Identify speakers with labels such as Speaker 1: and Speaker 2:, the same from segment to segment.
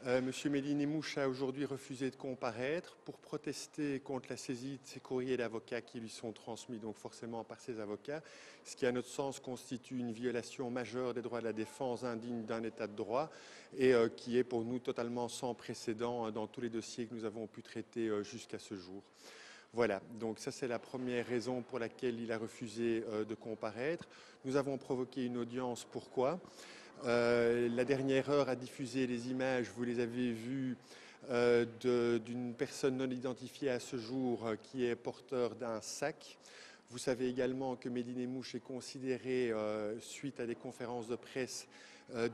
Speaker 1: Monsieur Mehdi-Nemmouche a aujourd'hui refusé de comparaître pour protester contre la saisie de ses courriers d'avocats qui lui sont transmis donc forcément par ses avocats, ce qui à notre sens constitue une violation majeure des droits de la défense indigne d'un état de droit et qui est pour nous totalement sans précédent dans tous les dossiers que nous avons pu traiter jusqu'à ce jour. Voilà, donc ça c'est la première raison pour laquelle il a refusé de comparaître. Nous avons provoqué une audience, pourquoi ? La dernière heure a diffusé des images, vous les avez vues, d'une personne non identifiée à ce jour qui est porteur d'un sac. Vous savez également que Mehdi-Nemmouche est considéré, suite à des conférences de presse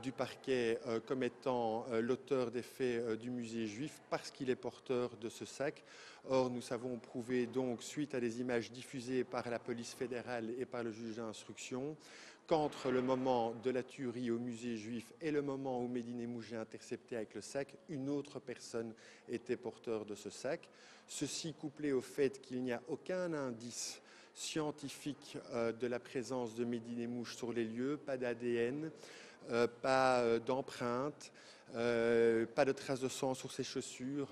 Speaker 1: du parquet, comme étant l'auteur des faits du musée juif parce qu'il est porteur de ce sac. Or, nous savons prouver donc, suite à des images diffusées par la police fédérale et par le juge d'instruction, qu'entre le moment de la tuerie au musée juif et le moment où Mehdi-Nemmouche est intercepté avec le sac, une autre personne était porteur de ce sac. Ceci couplé au fait qu'il n'y a aucun indice scientifique de la présence de Mehdi-Nemmouche sur les lieux, pas d'ADN, pas d'empreintes, pas de traces de sang sur ses chaussures,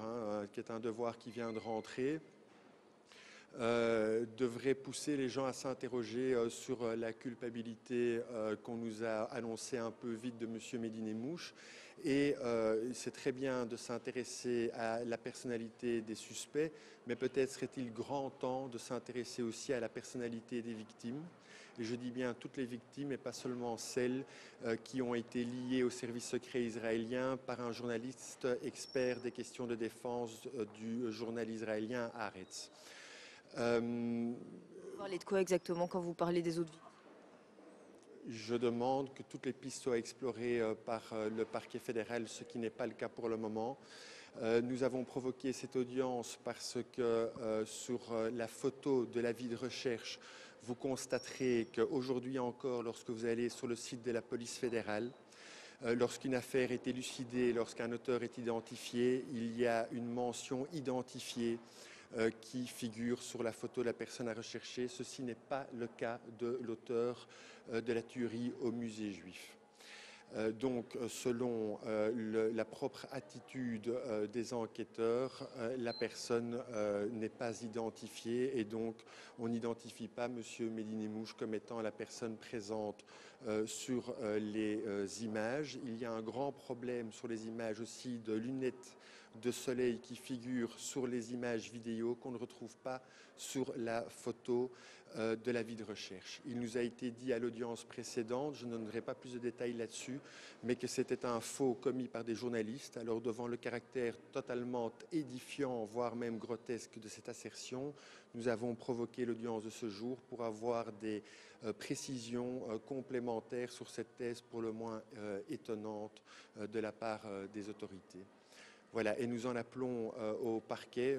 Speaker 1: qui est un devoir qui vient de rentrer, devrait pousser les gens à s'interroger sur la culpabilité qu'on nous a annoncée un peu vite de M. Mehdi-Nemmouche. Et c'est très bien de s'intéresser à la personnalité des suspects, mais peut-être serait-il grand temps de s'intéresser aussi à la personnalité des victimes. Et je dis bien toutes les victimes et pas seulement celles qui ont été liées au service secret israélien par un journaliste expert des questions de défense du journal israélien Haaretz.
Speaker 2: Vous parlez de quoi exactement quand vous parlez des autres victimes ?
Speaker 1: Je demande que toutes les pistes soient explorées par le parquet fédéral, ce qui n'est pas le cas pour le moment. Nous avons provoqué cette audience parce que sur la photo de l'avis de recherche, vous constaterez qu'aujourd'hui encore, lorsque vous allez sur le site de la police fédérale, lorsqu'une affaire est élucidée, lorsqu'un auteur est identifié, il y a une mention identifiée qui figure sur la photo de la personne à rechercher. Ceci n'est pas le cas de l'auteur de la tuerie au musée juif. Donc, selon la propre attitude des enquêteurs, la personne n'est pas identifiée et donc on n'identifie pas M. Mehdi-Nemmouche comme étant la personne présente sur les images. Il y a un grand problème sur les images aussi de lunettes de soleil qui figurent sur les images vidéo qu'on ne retrouve pas sur la photo de l'avis de recherche. Il nous a été dit à l'audience précédente, je ne donnerai pas plus de détails là-dessus, mais que c'était un faux commis par des journalistes. Alors devant le caractère totalement édifiant, voire même grotesque de cette assertion, nous avons provoqué l'audience de ce jour pour avoir des précisions complémentaires sur cette thèse pour le moins étonnante de la part des autorités. Voilà, et nous en appelons au parquet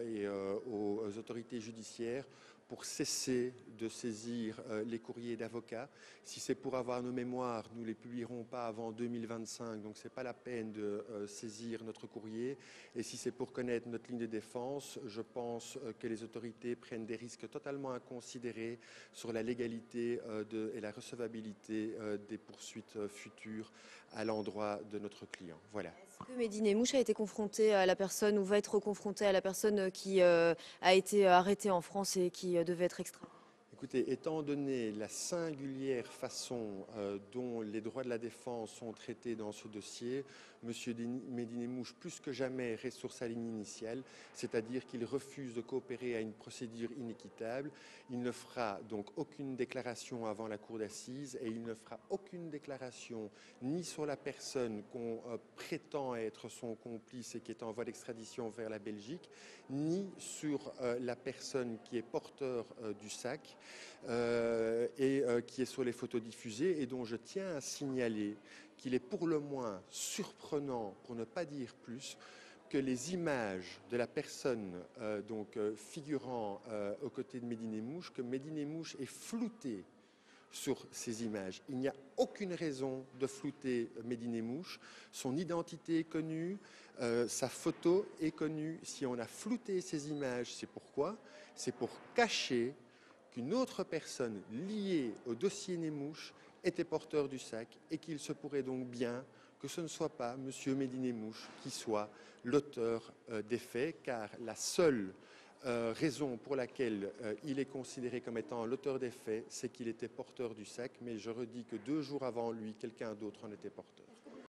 Speaker 1: et aux autorités judiciaires pour cesser de saisir les courriers d'avocats. Si c'est pour avoir nos mémoires, nous ne les publierons pas avant 2025, donc ce n'est pas la peine de saisir notre courrier. Et si c'est pour connaître notre ligne de défense, je pense que les autorités prennent des risques totalement inconsidérés sur la légalité et la recevabilité des poursuites futures à l'endroit de notre client. Voilà.
Speaker 2: Est-ce que Mehdi-Nemmouche a été confronté à la personne ou va être confronté à la personne qui a été arrêtée en France et qui devait être extradée ?
Speaker 1: Écoutez, étant donné la singulière façon dont les droits de la défense sont traités dans ce dossier, M. Mehdi-Nemmouche, plus que jamais, reste sur sa ligne initiale, c'est-à-dire qu'il refuse de coopérer à une procédure inéquitable. Il ne fera donc aucune déclaration avant la cour d'assises et il ne fera aucune déclaration ni sur la personne qu'on prétend être son complice et qui est en voie d'extradition vers la Belgique, ni sur la personne qui est porteur du sac. Qui est sur les photos diffusées et dont je tiens à signaler qu'il est pour le moins surprenant, pour ne pas dire plus, que les images de la personne figurant aux côtés de Mehdi-Nemmouche, que Mehdi-Nemmouche est flouté sur ces images. Il n'y a aucune raison de flouter Mehdi-Nemmouche. Son identité est connue, sa photo est connue. Si on a flouté ces images, c'est pourquoi ? C'est pour cacher qu'une autre personne liée au dossier Nemmouche était porteur du sac et qu'il se pourrait donc bien que ce ne soit pas M. Medinemouche qui soit l'auteur des faits, car la seule raison pour laquelle il est considéré comme étant l'auteur des faits, c'est qu'il était porteur du sac, mais je redis que 2 jours avant lui, quelqu'un d'autre en était porteur.